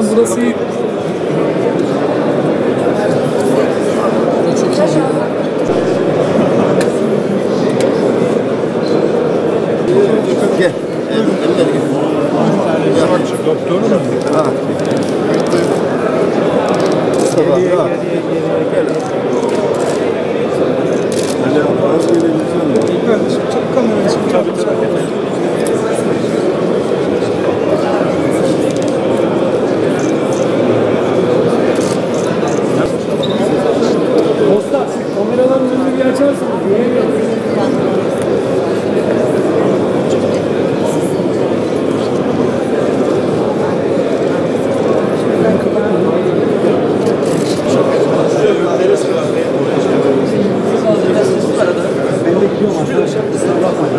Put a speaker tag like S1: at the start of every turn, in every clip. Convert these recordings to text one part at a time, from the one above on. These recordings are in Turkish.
S1: Hocam burası iyi.
S2: Gel. Eller gel.
S1: Doktor mu?
S2: Ha. Mustafa. Ha. Gel. Hadi az gelebilirsin mi?
S1: İyi kardeşim. Çok kamerayı çıkartacağım. Dostlar, kameraların önünü bir açarsanız göremiyoruz. Ben de gidiyorum arkadaşlar. Kusura bakmayın.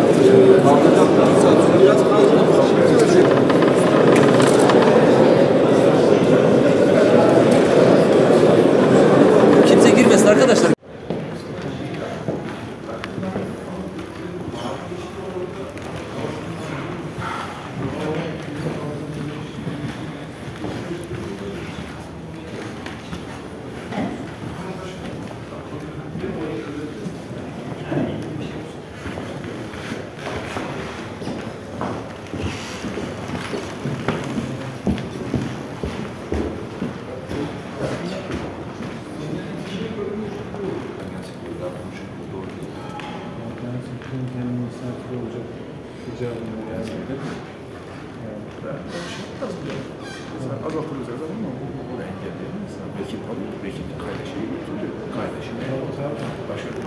S3: Kimse girmesin arkadaşlar.
S1: Az oturacağız ama bu da engelleyelim. Belki tabii, belki kardeşini götürüyor. Kardeşini başka bir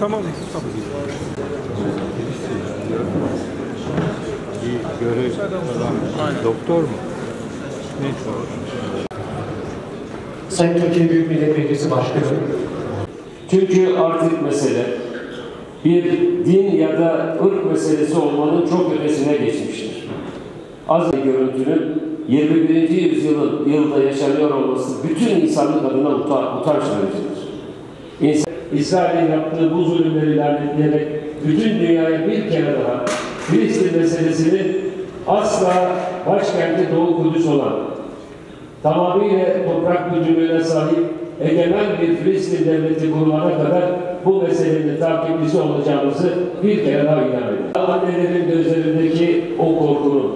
S1: tamam.
S4: Bir görev doktor mu? Ne sor?
S5: Sayın Türkiye Büyük Millet Meclisi Başkanı.
S6: Çünkü artık mesele bir din ya da ırk meselesi olmanın çok ötesine geçmiştir. Az bir görüntünün 21. yüzyılda yaşanıyor olması bütün insanlık adına utanç vericidir. İsrail'in yaptığı bu zulümleri lanetleyerek bütün dünyaya bir kere daha Filistin meselesini asla başkenti Doğu Kudüs olan tamamıyla toprak bütünlüğüne sahip egemen bir Filistin devleti kurulana kadar bu meselenin takipçisi olacağımızı bir kere daha ilan ediyoruz. Annelerin gözlerindeki o korkunun,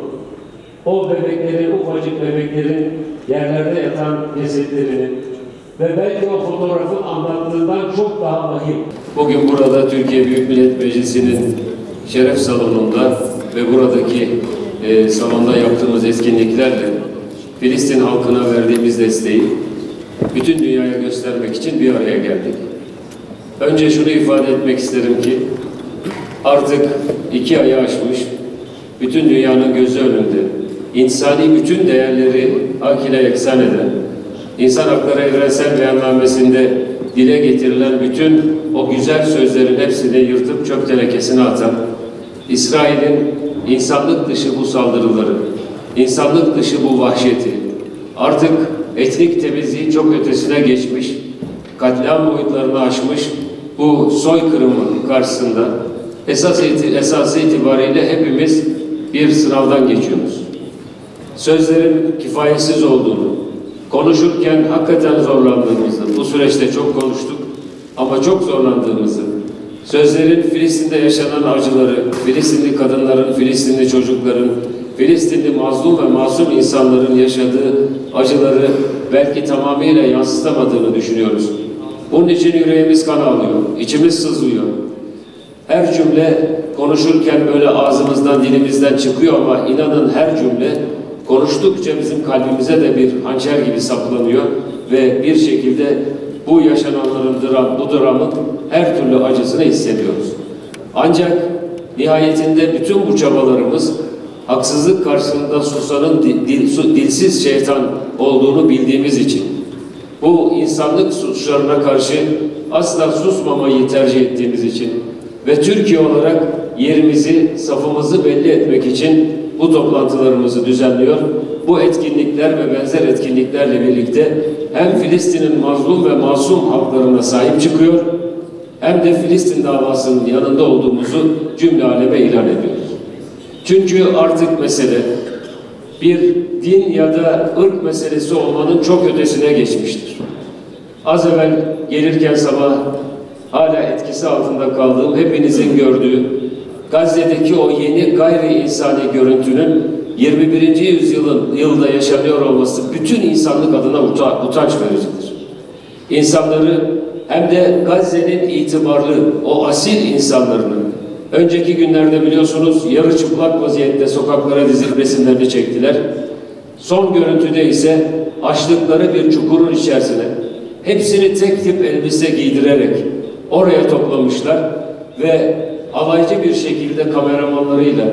S6: o bebeklerin, ufacık bebeklerin yerlerde yatan cesetlerinin ve belki o fotoğrafın anlattığından çok daha vahim.
S7: Bugün burada Türkiye Büyük Millet Meclisi'nin şeref salonunda ve buradaki salonda yaptığımız etkinliklerle Filistin halkına verdiğimiz desteği bütün dünyaya göstermek için bir araya geldik. Önce şunu ifade etmek isterim ki artık 2 ayı aşmış, bütün dünyanın gözü önünde insani bütün değerleri hak ile yeksan eden, İnsan Hakları Evrensel Beyannamesi'nde dile getirilen bütün o güzel sözlerin hepsini yırtıp çöp tenekesine atan, İsrail'in insanlık dışı bu saldırıları, insanlık dışı bu vahşeti, artık etnik temizliği çok ötesine geçmiş, katliam boyutlarını aşmış bu soykırımın karşısında esası itibariyle hepimiz bir sınavdan geçiyoruz. Sözlerin kifayetsiz olduğunu, konuşurken hakikaten zorlandığımızı, bu süreçte çok konuştuk ama çok zorlandığımızı, sözlerin Filistin'de yaşanan acıları, Filistinli kadınların, Filistinli çocukların, Filistinli mazlum ve masum insanların yaşadığı acıları belki tamamıyla yansıtamadığını düşünüyoruz. Bunun için yüreğimiz kan ağlıyor, içimiz sızlıyor. Her cümle konuşurken böyle ağzımızdan, dilimizden çıkıyor ama inanın her cümle konuştukça bizim kalbimize de bir hançer gibi saplanıyor ve bir şekilde bu yaşananların bu dramın her türlü acısını hissediyoruz. Ancak nihayetinde bütün bu çabalarımız haksızlık karşısında susanın dilsiz şeytan olduğunu bildiğimiz için bu insanlık suçlarına karşı asla susmamayı tercih ettiğimiz için ve Türkiye olarak yerimizi, safımızı belli etmek için bu toplantılarımızı düzenliyor. Bu etkinlikler ve benzer etkinliklerle birlikte hem Filistin'in mazlum ve masum haklarına sahip çıkıyor, hem de Filistin davasının yanında olduğumuzu cümle aleme ilan ediyoruz. Çünkü artık mesele bir din ya da ırk meselesi olmanın çok ötesine geçmiştir. Az evvel gelirken sabah hala etkisi altında kaldığım, hepinizin gördüğü Gazze'deki o yeni gayri insani görüntünün 21. yüzyılda yaşanıyor olması bütün insanlık adına utanç vericidir. İnsanları hem de Gazze'nin itibarlı o asil insanlarının önceki günlerde biliyorsunuz yarı çıplak vaziyette sokaklara dizilip resimlerini çektiler. Son görüntüde ise açlıkları bir çukurun içerisine hepsini tek tip elbise giydirerek oraya toplamışlar ve alaycı bir şekilde kameramanlarıyla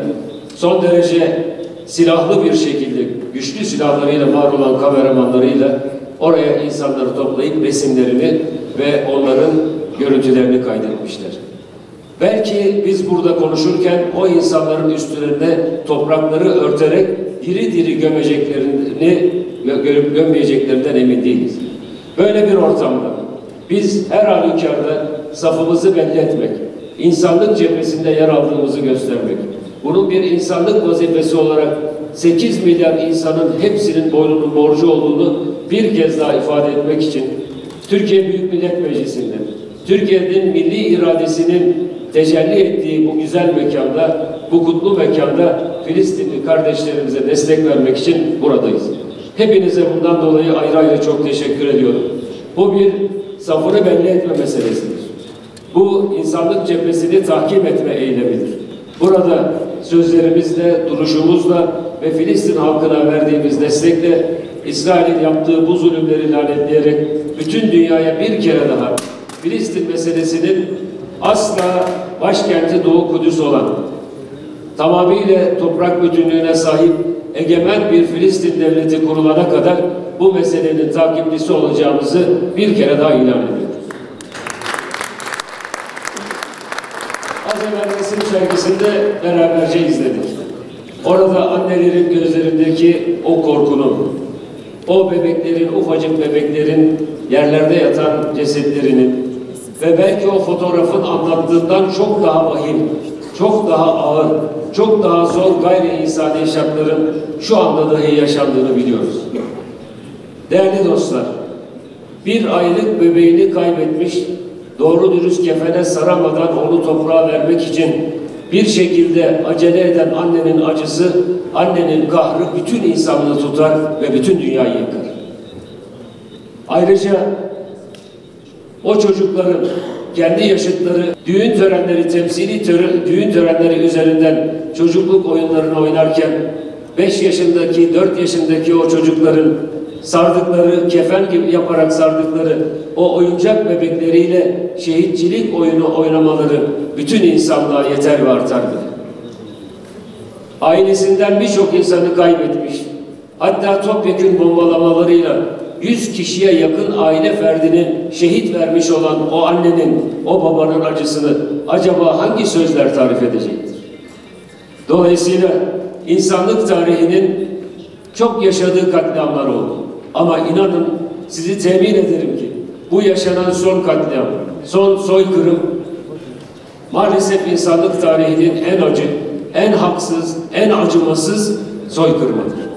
S7: son derece silahlı bir şekilde güçlü silahlarıyla var olan kameramanlarıyla oraya insanları toplayıp resimlerini ve onların görüntülerini kaydetmişler. Belki biz burada konuşurken o insanların üstlerinde toprakları örterek diri diri gömmeyeceklerinden emin değiliz. Böyle bir ortamda biz her halükarda safımızı belli etmek, insanlık cephesinde yer aldığımızı göstermek, bunun bir insanlık vazifesi olarak 8 milyar insanın hepsinin boynunun borcu olduğunu bir kez daha ifade etmek için Türkiye Büyük Millet Meclisi'nde, Türkiye'nin milli iradesinin tecelli ettiği bu güzel mekanda, bu kutlu mekanda Filistinli kardeşlerimize destek vermek için buradayız. Hepinize bundan dolayı ayrı ayrı çok teşekkür ediyorum. Bu bir safını belli etme meselesidir. Bu insanlık cephesini tahkim etme eylemidir. Burada sözlerimizle, duruşumuzla ve Filistin halkına verdiğimiz destekle İsrail'in yaptığı bu zulümleri lanetleyerek bütün dünyaya bir kere daha Filistin meselesinin asla başkenti Doğu Kudüs olan, tamamıyla toprak bütünlüğüne sahip egemen bir Filistin devleti kurulana kadar bu meselenin takipçisi olacağımızı bir kere daha ilan ediyoruz. Az evvel resim sergisinde beraberce izledik. Orada annelerin gözlerindeki o korkunun, o bebeklerin, ufacık bebeklerin yerlerde yatan cesetlerinin ve belki o fotoğrafın anlattığından çok daha vahim, çok daha ağır, çok daha zor gayri insani şartların şu anda dahi yaşandığını biliyoruz. Değerli dostlar, bir aylık bebeğini kaybetmiş, doğru dürüst kefene saramadan onu toprağa vermek için bir şekilde acele eden annenin acısı, annenin kahrı bütün insanlığı tutar ve bütün dünyayı yıkar. Ayrıca o çocukların kendi yaşıtları düğün törenleri, temsili düğün törenleri üzerinden çocukluk oyunlarını oynarken 5 yaşındaki, 4 yaşındaki o çocukların sardıkları, kefen gibi yaparak sardıkları o oyuncak bebekleriyle şehitçilik oyunu oynamaları bütün insanlığa yeter ve artar bile. Ailesinden birçok insanı kaybetmiş, hatta topyekün bombalamalarıyla 100 kişiye yakın aile ferdinin şehit vermiş olan o annenin, o babanın acısını acaba hangi sözler tarif edecektir? Dolayısıyla insanlık tarihinin çok yaşadığı katliamlar oldu. Ama inanın, sizi temin ederim ki bu yaşanan son katliam, son soykırım maalesef insanlık tarihinin en acı, en haksız, en acımasız soykırımıdır.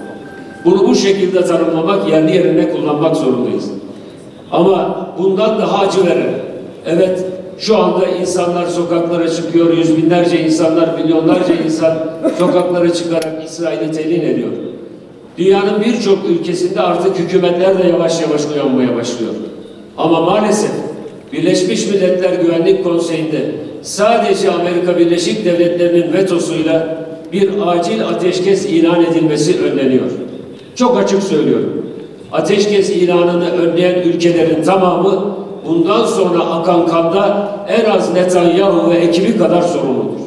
S7: Bunu bu şekilde tanımlamak, yerli yerine kullanmak zorundayız. Ama bundan daha acı veren, evet şu anda insanlar sokaklara çıkıyor, yüz binlerce insanlar, milyonlarca insan sokaklara çıkarak İsrail'i telin ediyor. Dünyanın birçok ülkesinde artık hükümetler de yavaş yavaş uyanmaya başlıyor. Ama maalesef Birleşmiş Milletler Güvenlik Konseyi'nde sadece Amerika Birleşik Devletleri'nin vetosuyla bir acil ateşkes ilan edilmesi önleniyor. Çok açık söylüyorum. Ateşkes ilanını önleyen ülkelerin tamamı bundan sonra akan kanda en az Netanyahu ve ekibi kadar sorumludur.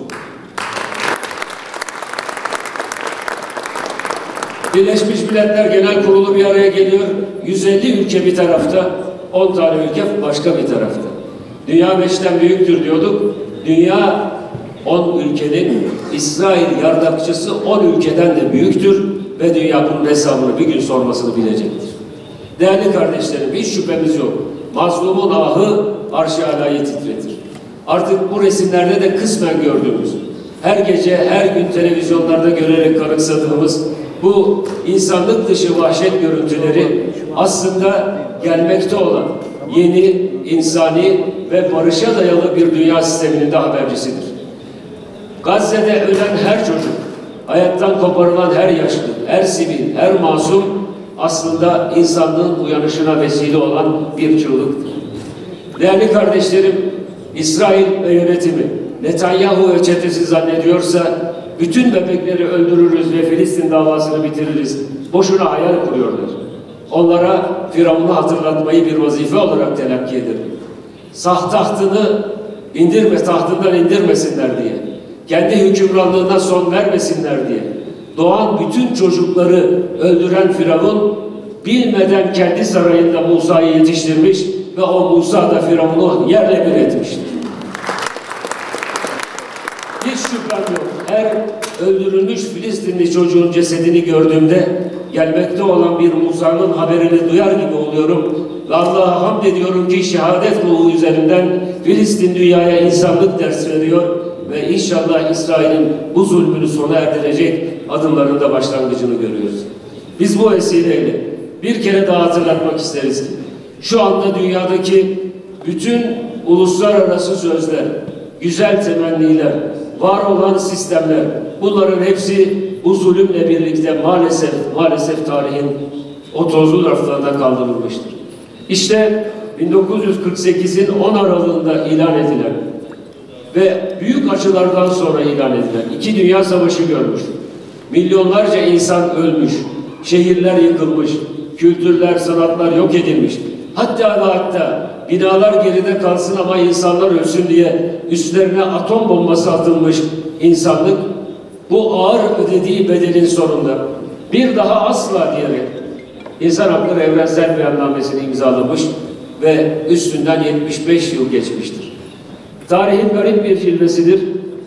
S7: Birleşmiş Milletler Genel Kurulu bir araya geliyor. 150 ülke bir tarafta, 10 tane ülke başka bir tarafta. Dünya 5'ten büyüktür diyorduk. Dünya 10 ülkenin, İsrail yardakçısı 10 ülkeden de büyüktür ve dünya bunun hesabını bir gün sormasını bilecektir. Değerli kardeşlerim, hiç şüphemiz yok. Mazlumun ahı arş-ı alayı titretir. Artık bu resimlerde de kısmen gördüğümüz, her gece, her gün televizyonlarda görerek kanıksadığımız bu insanlık dışı vahşet görüntüleri aslında gelmekte olan yeni, insani ve barışa dayalı bir dünya sisteminin de habercisidir. Gazze'de ölen her çocuk, hayattan koparılan her yaşlı, her sivil, her masum aslında insanlığın uyanışına vesile olan bir çığlıktır. Değerli kardeşlerim, İsrail ve yönetimi Netanyahu ve çetesi zannediyorsa bütün bebekleri öldürürüz ve Filistin davasını bitiririz. Boşuna hayal kuruyorlar. Onlara Firavun'u hatırlatmayı bir vazife olarak telakki ederim. Sah tahtını tahtından indirmesinler diye, kendi hükümranlığına son vermesinler diye, doğan bütün çocukları öldüren Firavun bilmeden kendi sarayında Musa'yı yetiştirmiş ve o Musa da Firavun'u yerle bir etmiştir. Hiç şüphem yok. Her öldürülmüş Filistinli çocuğun cesedini gördüğümde gelmekte olan bir Musa'nın haberini duyar gibi oluyorum. Ve Allah'a hamd ediyorum ki şehadet ruhu üzerinden Filistin dünyaya insanlık ders veriyor ve inşallah İsrail'in bu zulmünü sona erdirecek adımların da başlangıcını görüyoruz. Biz bu vesileyle bir kere daha hatırlatmak isteriz ki şu anda dünyadaki bütün uluslararası sözler, güzel temenniler, var olan sistemler, bunların hepsi bu zulümle birlikte maalesef tarihin o tozlu raflarına kaldırılmıştır. İşte 1948'in 10 Aralığında ilan edilen ve büyük açılardan sonra ilan edilen 2 Dünya Savaşı görmüş. Milyonlarca insan ölmüş, şehirler yıkılmış, kültürler, sanatlar yok edilmiş. Hatta binalar geride kalsın ama insanlar ölsün diye üstlerine atom bombası atılmış insanlık bu ağır ödediği bedelin sonunda bir daha asla diyerek İnsan Hakları Evrensel Beyannamesi'ni imzalamış ve üstünden 75 yıl geçmiştir. Tarihin garip bir cilvesidir.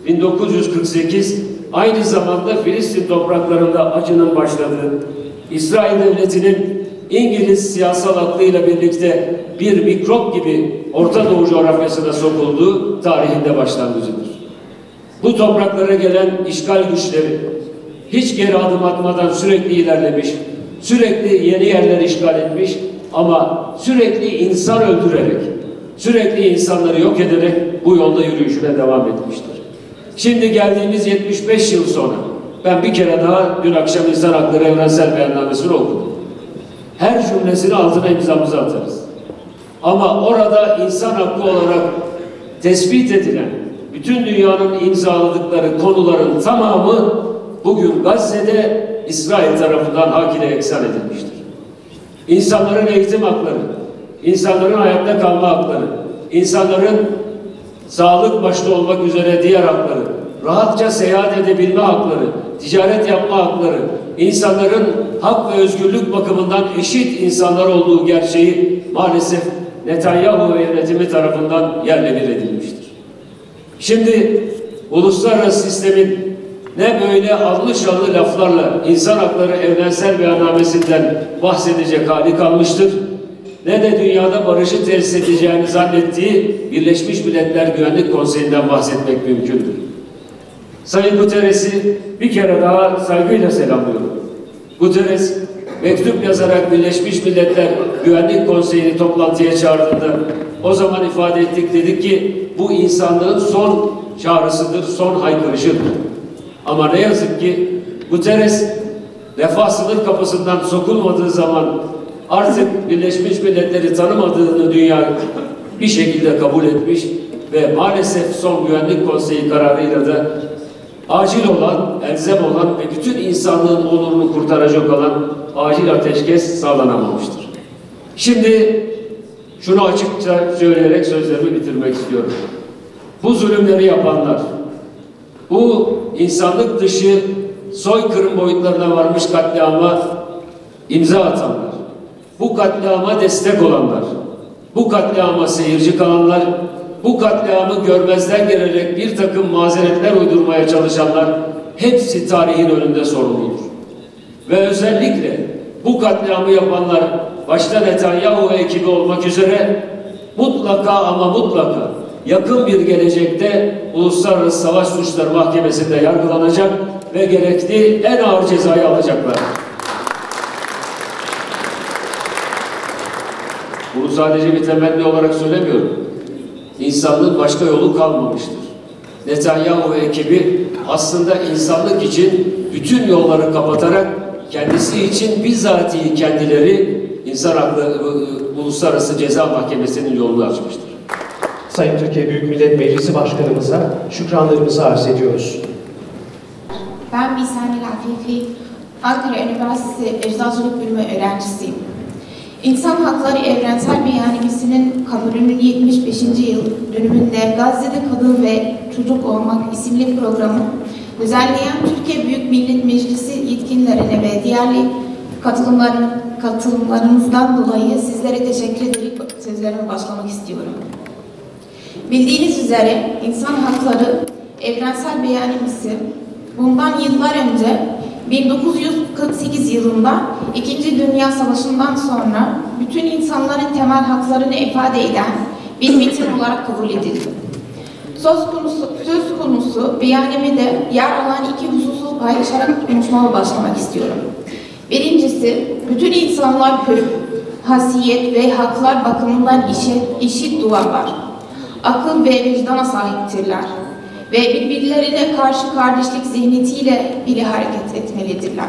S7: 1948 aynı zamanda Filistin topraklarında acının başladığı, İsrail Devleti'nin İngiliz siyasal aklıyla birlikte bir mikrop gibi Orta Doğu coğrafyasına sokulduğu tarihinde başlangıcıdır. Bu topraklara gelen işgal güçleri hiç geri adım atmadan sürekli ilerlemiş, sürekli yeni yerler işgal etmiş ama sürekli insan öldürerek, sürekli insanları yok ederek bu yolda yürüyüşüne devam etmiştir. Şimdi geldiğimiz 75 yıl sonra ben bir kere daha dün akşam İnsan Hakları Evrensel Beyannamesi'ni okudum. Her cümlesini altına imzamızı atarız. Ama orada insan hakkı olarak tespit edilen bütün dünyanın imzaladıkları konuların tamamı bugün Gazze'de İsrail tarafından hak ile eksan edilmiştir. İnsanların eğitim hakları, insanların hayatta kalma hakları, insanların sağlık başta olmak üzere diğer hakları, rahatça seyahat edebilme hakları, ticaret yapma hakları, insanların hak ve özgürlük bakımından eşit insanlar olduğu gerçeği maalesef Netanyahu ve yönetimi tarafından yerle bir edilmiştir. Şimdi uluslararası sistemin ne böyle allı şallı laflarla İnsan Hakları Evrensel Beyannamesi'nden bahsedecek hali kalmıştır, ne de dünyada barışı tesis edeceğini zannettiği Birleşmiş Milletler Güvenlik Konseyi'nden bahsetmek mümkündür. Sayın Guterres'i bir kere daha saygıyla selamlıyorum. Guterres mektup yazarak Birleşmiş Milletler Güvenlik Konseyi'ni toplantıya çağırdığında o zaman ifade ettik, dedik ki bu insanlığın son çağrısıdır, son haykırışıdır. Ama ne yazık ki Guterres refah sınır kapısından sokulmadığı zaman artık Birleşmiş Milletler'i tanımadığını dünya bir şekilde kabul etmiş ve maalesef son Güvenlik Konseyi kararıyla da acil olan, elzem olan ve bütün insanlığın onurunu kurtaracak olan acil ateşkes sağlanamamıştır. Şimdi şunu açıkça söyleyerek sözlerimi bitirmek istiyorum. Bu zulümleri yapanlar, bu insanlık dışı soykırım boyutlarına varmış katliama imza atanlar, bu katliama destek olanlar, bu katliama seyirci kalanlar, bu katliamı görmezden gelerek bir takım mazeretler uydurmaya çalışanlar hepsi tarihin önünde sorumludur. Ve özellikle bu katliamı yapanlar başta Netanyahu ve ekibi olmak üzere mutlaka ama mutlaka yakın bir gelecekte Uluslararası Savaş Suçları Mahkemesi'nde yargılanacak ve gerekli en ağır cezayı alacaklar. Bunu sadece bir temenni olarak söylemiyorum. İnsanlığın başka yolu kalmamıştır. Netanyahu ve ekibi aslında insanlık için bütün yolları kapatarak kendisi için bizatihi kendileri İnsan Hakları Uluslararası Ceza Mahkemesi'nin yolunu açmıştır.
S5: Sayın Türkiye Büyük Millet Meclisi Başkanımıza şükranlarımızı arz ediyoruz.
S8: Ben Bisanil Afifi, Ankara Üniversitesi Eczacılık Bölümü öğrencisiyim. İnsan Hakları Evrensel Beyanımesi'nin kabulünün 75. yıl dönümünde Gazze'de Kadın ve Çocuk Olmak isimli programı düzenleyen Türkiye Büyük Millet Meclisi yetkililerine ve diğer katılımlarınızdan dolayı sizlere teşekkür ederek sözlerime başlamak istiyorum. Bildiğiniz üzere İnsan Hakları Evrensel Beyanımesi bundan yıllar önce 1948 yılında İkinci Dünya Savaşı'ndan sonra bütün insanların temel haklarını ifade eden bir metin olarak kabul edildi. Söz konusu beyanımede yer alan iki hususu paylaşarak konuşmama başlamak istiyorum. Birincisi, bütün insanlar hür, hasiyet ve haklar bakımından eşit doğarlar. Akıl ve vicdana sahiptirler ve birbirlerine karşı kardeşlik zihniyetiyle bile hareket etmelidirler.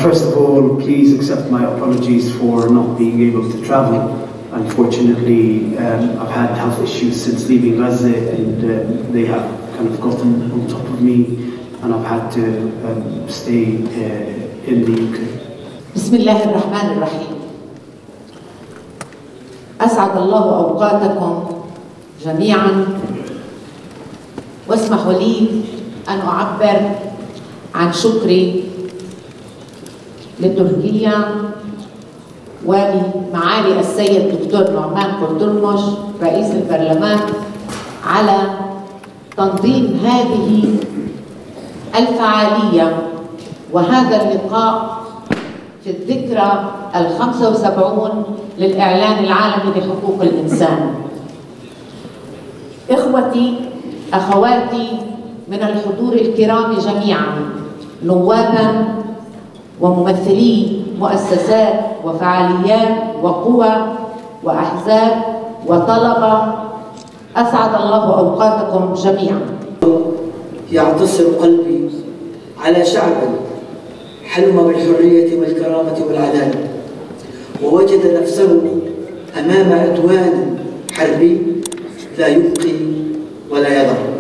S9: First of all, please accept my apologies for not being able to travel. Unfortunately, I've had health issues since leaving Gaza, and they have kind of gotten on top of me, and I've had to stay in the UK.
S10: Bismillahirrahmanirrahim. أسعد الله أوقاتكم جميعا واسمحوا لي أن أعبر عن شكري لتركيا ولمعالي السيد الدكتور نعمان قردلمش رئيس البرلمان على تنظيم هذه الفعالية وهذا اللقاء في الذكرى 75 للإعلان العالمي لحقوق الإنسان. إخوتي أخواتي من الحضور الكرام جميعا، نوابا وممثلي مؤسسات وفعاليات وقوى وأحزاب وطلبة، أسعد الله أوقاتكم جميعا.
S11: يعتصر قلبي على شعب حلم بالحرية والكرامة والعدالة، ووجد نفسه أمام عدوان حربي لا يبقي ولا يذر.